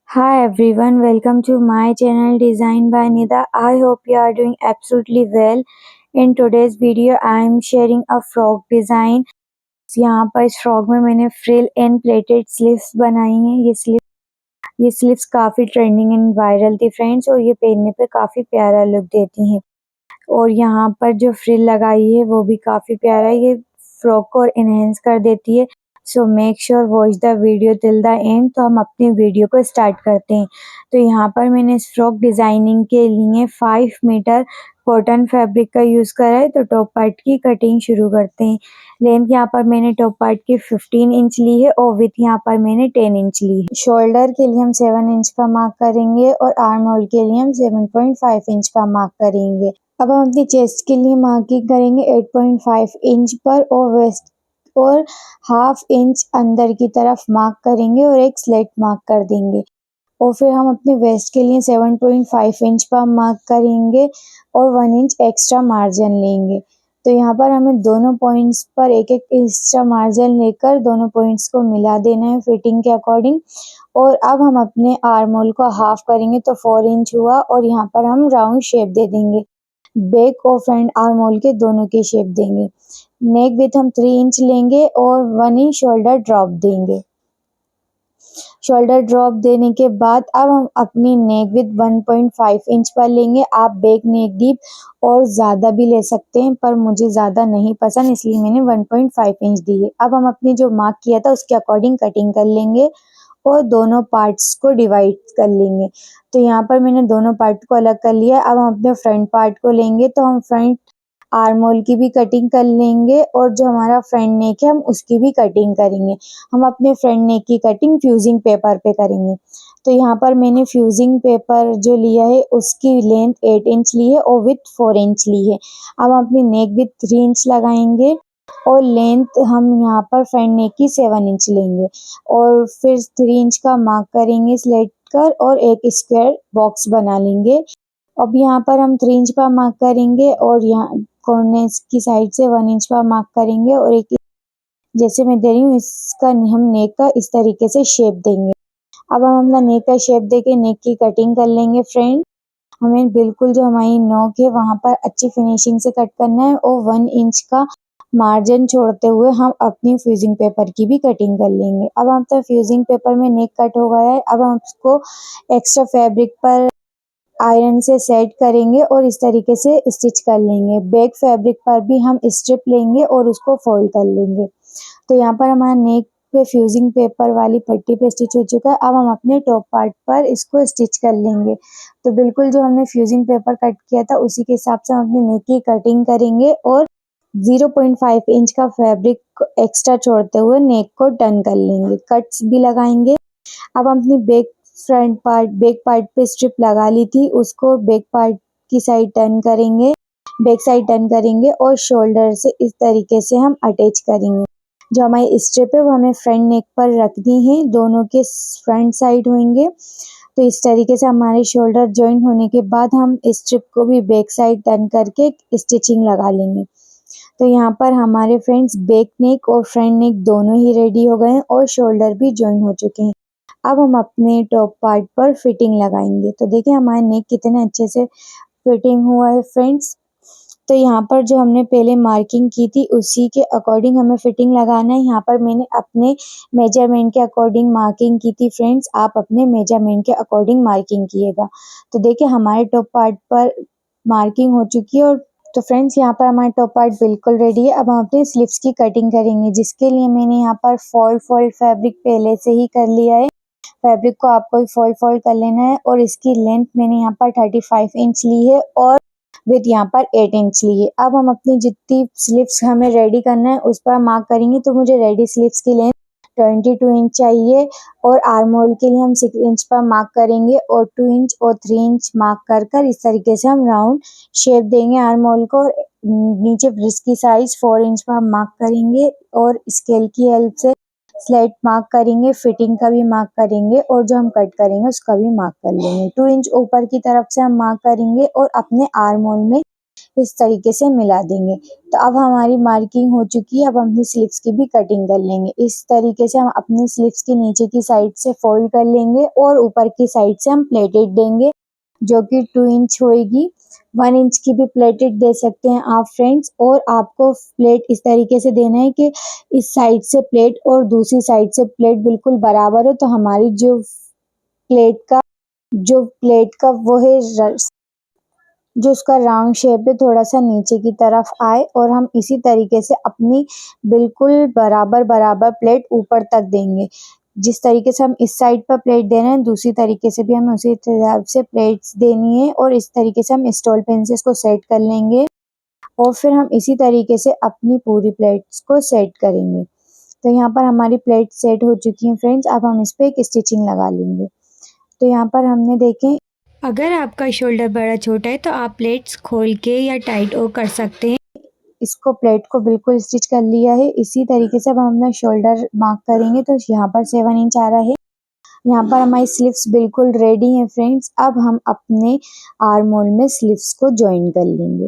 Hi everyone, welcome to my channel Design by Nida. I hope you are doing absolutely well. In today's video, I am sharing a frog design. यहाँ पर इस frock में मैंने frill and plated sleeves बनाई हैं। ये sleeves काफ़ी trending and viral थी फ्रेंड्स, और ये पहनने पे काफ़ी प्यारा लुक देती हैं। और यहाँ पर जो फ्रिल लगाई है वो भी काफ़ी प्यारा है, ये फ्रॉक को इनहेंस कर देती है। So make sure watch the video till the end. तो हम अपनी वीडियो को स्टार्ट करते हैं। तो यहाँ पर मैंने इस फ्रॉक डिज़ाइनिंग के लिए 5 मीटर कॉटन फैब्रिक का यूज़ करा है। तो टॉप पार्ट की कटिंग शुरू करते हैं। लेंथ यहाँ पर मैंने टॉप पार्ट की 15 इंच ली है और विथ यहाँ पर मैंने 10 इंच ली है। शोल्डर के लिए हम 7 इंच का मार्क करेंगे और आर्म होल के लिए हम 7.5 इंच का मार्क करेंगे। अब हम अपनी चेस्ट के लिए मार्किंग करेंगे 8.5 इंच पर, और वेस्ट और हाफ इंच अंदर की तरफ मार्क करेंगे और एक स्लिट मार्क कर देंगे। और फिर हम अपने वेस्ट के लिए 7.5 इंच पर मार्क करेंगे और 1 इंच एक्स्ट्रा मार्जिन लेंगे। तो यहाँ पर हमें दोनों पॉइंट्स पर एक एक एक्स्ट्रा मार्जिन लेकर दोनों पॉइंट्स को मिला देना है फिटिंग के अकॉर्डिंग। और अब हम अपने आर्म होल को हाफ करेंगे तो 4 इंच हुआ, और यहाँ पर हम राउंड शेप दे देंगे। बैक और फ्रंट आर्म होल के दोनों की शेप देंगे। नेक विथ हम 3 इंच लेंगे और 1 इंच शोल्डर ड्रॉप देंगे। शोल्डर ड्रॉप देने के बाद अब हम अपनी नेक विथ 1.5 इंच पर लेंगे। आप बैक नेक डीप और ज़्यादा भी ले सकते हैं, पर मुझे ज़्यादा नहीं पसंद, इसलिए मैंने 1.5 इंच दी है। अब हम अपनी जो मार्क किया था उसके अकॉर्डिंग कटिंग कर लेंगे और दोनों पार्ट्स को डिवाइड कर लेंगे। तो यहाँ पर मैंने दोनों पार्ट को अलग कर लिया। अब हम अपने फ्रंट पार्ट को लेंगे, तो हम फ्रंट आर्म होल की भी कटिंग कर लेंगे और जो हमारा फ्रंट नेक है हम उसकी भी कटिंग करेंगे। हम अपने फ्रंट नेक की कटिंग फ्यूजिंग पेपर पे करेंगे। तो यहाँ पर मैंने फ्यूजिंग पेपर जो लिया है उसकी लेंथ 8 इंच ली है और विथ 4 इंच ली है। अब हम अपनी नेक विथ 3 इंच लगाएंगे और लेंथ हम यहाँ पर फ्रंट नेक की 7 इंच लेंगे और फिर 3 इंच का मार्क करेंगे स्लेट कर और एक स्क्वायर बॉक्स बना लेंगे। अब यहाँ पर हम 3 इंच पर मार्क करेंगे और यहाँ कोने की साइड से 1 इंच पर मार्क करेंगे और एक जैसे मैं दे रही हूँ इसका हम नेक का इस तरीके से शेप देंगे। अब हम अपना नेक का शेप देके नेक की कटिंग कर लेंगे फ्रेंड। हमें बिल्कुल जो हमारी नोक है वहाँ पर अच्छी फिनिशिंग से कट करना है और 1 इंच का मार्जिन छोड़ते हुए हम अपनी फ्यूजिंग पेपर की भी कटिंग कर लेंगे। अब हम तो फ्यूजिंग पेपर में नेक कट हो गया है। अब हम उसको एक्स्ट्रा फैब्रिक पर आयरन से सेट करेंगे और इस तरीके से स्टिच कर लेंगे। बैक फैब्रिक पर भी हम स्ट्रिप लेंगे और उसको फोल्ड कर लेंगे। तो यहाँ पर हमारा नेक पे फ्यूजिंग पेपर वाली पट्टी पे स्टिच हो चुका है। अब हम अपने टॉप पार्ट पर इसको स्टिच कर लेंगे। तो बिल्कुल जो हमने फ्यूजिंग पेपर कट किया था उसी के हिसाब से हम अपने नेक की कटिंग करेंगे और 0.5 इंच का फैब्रिक एक्स्ट्रा छोड़ते हुए नेक को टर्न कर लेंगे, कट्स भी लगाएंगे। अब हम अपनी बैक पार्ट पे स्ट्रिप लगा ली थी, उसको बैक पार्ट की साइड टर्न करेंगे, बैक साइड टर्न करेंगे और शोल्डर से इस तरीके से हम अटैच करेंगे। जो हमारी स्ट्रिप है वो हमें फ्रंट नेक पर रखनी है, दोनों के फ्रंट साइड होंगे। तो इस तरीके से हमारे शोल्डर जॉइन होने के बाद हम स्ट्रिप को भी बैक साइड टर्न करके स्टिचिंग लगा लेंगे। तो यहाँ पर हमारे फ्रेंड्स बैक नेक और फ्रंट नेक दोनों ही रेडी हो गए हैं और शोल्डर भी जॉइन हो चुके हैं। अब हम अपने टॉप पार्ट पर फिटिंग लगाएंगे। तो देखिए हमारे नेक कितने अच्छे से फिटिंग हुआ है फ्रेंड्स। तो यहाँ पर जो हमने पहले मार्किंग की थी उसी के अकॉर्डिंग हमें फिटिंग लगाना है। यहाँ पर मैंने अपने मेजरमेंट के अकॉर्डिंग मार्किंग की थी फ्रेंड्स, आप अपने मेजरमेंट के अकॉर्डिंग मार्किंग कीजिएगा। तो देखिए हमारे टॉप पार्ट पर मार्किंग हो चुकी है। और तो फ्रेंड्स यहाँ पर हमारा टॉप पार्ट बिल्कुल रेडी है। अब हम अपने स्लीव्स की कटिंग करेंगे, जिसके लिए मैंने यहाँ पर फोल्ड फैब्रिक पहले से ही कर लिया है। फैब्रिक को आपको फोल्ड कर लेना है और इसकी लेंथ मैंने यहाँ पर 35 इंच ली है और विथ यहाँ पर 8 इंच ली है। अब हम अपनी जितनी स्लीव्स हमें रेडी करना है उस पर मार्क करेंगे। तो मुझे रेडी स्लीव्स की लेंथ 22 इंच चाहिए और आर्म होल के लिए हम 6 इंच पर मार्क करेंगे और 2 इंच और 3 इंच मार्क कर इस तरीके से हम राउंड शेप देंगे आर्म होल को। नीचे ब्रिस्ट की साइज 4 इंच पर हम मार्क करेंगे और स्केल की हेल्प से स्लेट मार्क करेंगे, फिटिंग का भी मार्क करेंगे और जो हम कट करेंगे उसका भी मार्क कर लेंगे। 2 इंच ऊपर की तरफ से हम मार्क करेंगे और अपने आर्म होल में इस तरीके से मिला देंगे। तो अब हमारी मार्किंग हो चुकी है, अब हम अपनी स्लीव्स की भी कटिंग कर लेंगे। इस तरीके से हम अपनी स्लीव्स की नीचे की साइड से फोल्ड कर लेंगे और ऊपर की साइड से हम प्लेटेड देंगे, जो कि 2 इंच होएगी। 1 इंच की भी प्लेटेड दे सकते हैं आप फ्रेंड्स। और आपको प्लेट इस तरीके से देना है कि इस साइड से प्लेट और दूसरी साइड से प्लेट बिल्कुल बराबर हो, तो हमारी जो प्लेट का वो है जो उसका राउंड शेप है थोड़ा सा नीचे की तरफ आए, और हम इसी तरीके से अपनी बिल्कुल बराबर बराबर प्लेट ऊपर तक देंगे। जिस तरीके से हम इस साइड पर प्लेट दे रहे हैं, दूसरी तरीके से भी हमें उसी हिसाब से प्लेट्स देनी है, और इस तरीके से हम स्टॉल पेन से इसको सेट कर लेंगे, और फिर हम इसी तरीके से अपनी पूरी प्लेट्स को सेट करेंगे। तो यहाँ पर हमारी प्लेट सेट हो चुकी है फ्रेंड्स। अब हम इस पर एक स्टिचिंग लगा लेंगे। तो यहाँ पर हमने देखें, अगर आपका शोल्डर बड़ा छोटा है तो आप प्लेट्स खोल के या टाइट और कर सकते हैं। इसको प्लेट को बिल्कुल स्टिच कर लिया है। इसी तरीके से अब हम अपना शोल्डर मार्क करेंगे, तो यहाँ पर 7 इंच आ रहा है। यहाँ पर हमारी स्लीव्स बिल्कुल रेडी हैं फ्रेंड्स। अब हम अपने आर्म होल में स्लीव्स को ज्वाइन कर लेंगे।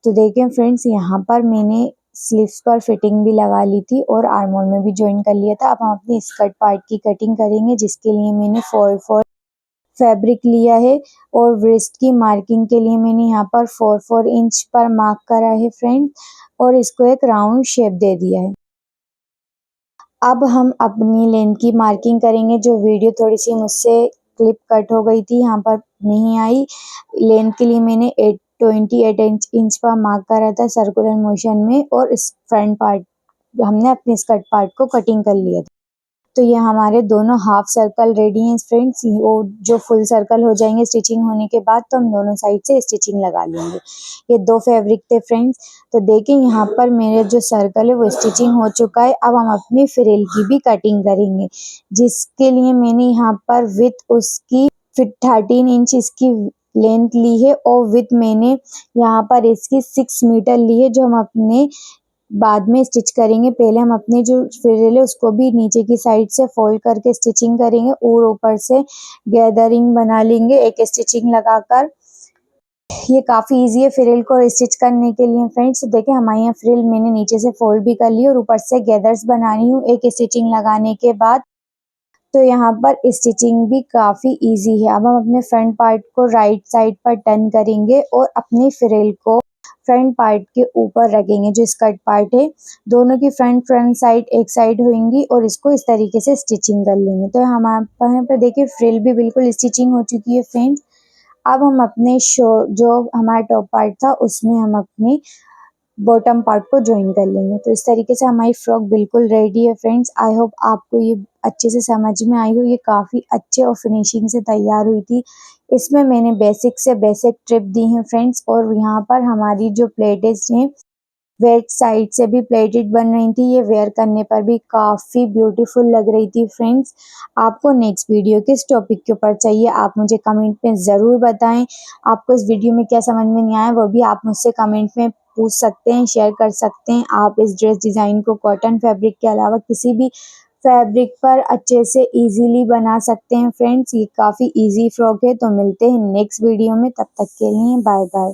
तो देखें फ्रेंड्स, यहाँ पर मैंने स्लीव्स पर फिटिंग भी लगा ली थी और आर्म होल में भी ज्वाइन कर लिया था। अब हम अपने स्कर्ट पार्ट की कटिंग करेंगे, जिसके लिए मैंने 4x4 फैब्रिक लिया है, और वेस्ट की मार्किंग के लिए मैंने यहाँ पर 4 इंच पर मार्क करा है फ्रेंड्स, और इसको एक राउंड शेप दे दिया है। अब हम अपनी लेंथ की मार्किंग करेंगे। जो वीडियो थोड़ी सी मुझसे क्लिप कट हो गई थी, यहाँ पर नहीं आई। लेंथ के लिए मैंने 28 इंच पर मार्क करा था सर्कुलर मोशन में, और इस फ्रंट पार्ट हमने अपने स्कर्ट पार्ट को कटिंग कर लिया था। तो ये हमारे दोनों हाफ सर्कल रेडी हैं फ्रेंड्स। वो जो फुल सर्कल हो जाएंगे स्टिचिंग होने के बाद, तो हम दोनों साइड से स्टिचिंग लगा लेंगे। ये 2 फैब्रिक थे फ्रेंड्स। तो देखिए यहाँ पर मेरे जो सर्कल है वो स्टिचिंग हो चुका है। अब हम अपनी फ्रिल की भी कटिंग करेंगे, जिसके लिए मैंने यहाँ पर विथ उसकी फिर 13 इंच इसकी लेंथ ली है, और विथ मैंने यहाँ पर इसकी 6 मीटर ली है, जो हम अपने बाद में स्टिच करेंगे। पहले हम अपनी जो फ्रिल है उसको भी नीचे की साइड से फोल्ड करके स्टिचिंग करेंगे, और ऊपर से गैदरिंग बना लेंगे एक स्टिचिंग लगाकर। ये काफ़ी इजी है फ्रिल को स्टिच करने के लिए फ्रेंड्स। देखिए हमारे यहाँ फ्रिल मैंने नीचे से फोल्ड भी कर ली और ऊपर से गैदर्स बना रही हूँ एक स्टिचिंग लगाने के बाद। तो यहाँ पर स्टिचिंग भी काफ़ी इजी है। अब हम अपने फ्रंट पार्ट को राइट साइड पर टर्न करेंगे और अपनी फ्रिल को फ्रंट पार्ट के ऊपर रखेंगे। जो स्कर्ट पार्ट है, दोनों की फ्रंट साइड एक साइड होंगी, और इसको इस तरीके से स्टिचिंग कर लेंगे। तो हमारे यहाँ पर देखिए फ्रिल भी बिल्कुल स्टिचिंग हो चुकी है फ्रेंड्स। अब हम अपने जो हमारा टॉप पार्ट था उसमें हम अपने बॉटम पार्ट को ज्वाइन कर लेंगे। तो इस तरीके से हमारी फ्रॉक बिल्कुल रेडी है फ्रेंड्स। आई होप आपको ये अच्छे से समझ में आई हो। ये काफ़ी अच्छे और फिनिशिंग से तैयार हुई थी। इसमें मैंने बेसिक से बेसिक ट्रिप दी हैं फ्रेंड्स, और यहाँ पर हमारी जो प्लेटेज हैं वेट साइड से भी प्लेटेड बन रही थी। ये वेयर करने पर भी काफ़ी ब्यूटीफुल लग रही थी फ्रेंड्स। आपको नेक्स्ट वीडियो किस टॉपिक के ऊपर चाहिए आप मुझे कमेंट में ज़रूर बताएं। आपको इस वीडियो में क्या समझ में नहीं आया वो भी आप मुझसे कमेंट में पूछ सकते हैं, शेयर कर सकते हैं। आप इस ड्रेस डिज़ाइन को कॉटन फैब्रिक के अलावा किसी भी फैब्रिक पर अच्छे से इजीली बना सकते हैं फ्रेंड्स। ये काफ़ी इजी फ्रॉक है। तो मिलते हैं नेक्स्ट वीडियो में, तब तक के लिए बाय बाय।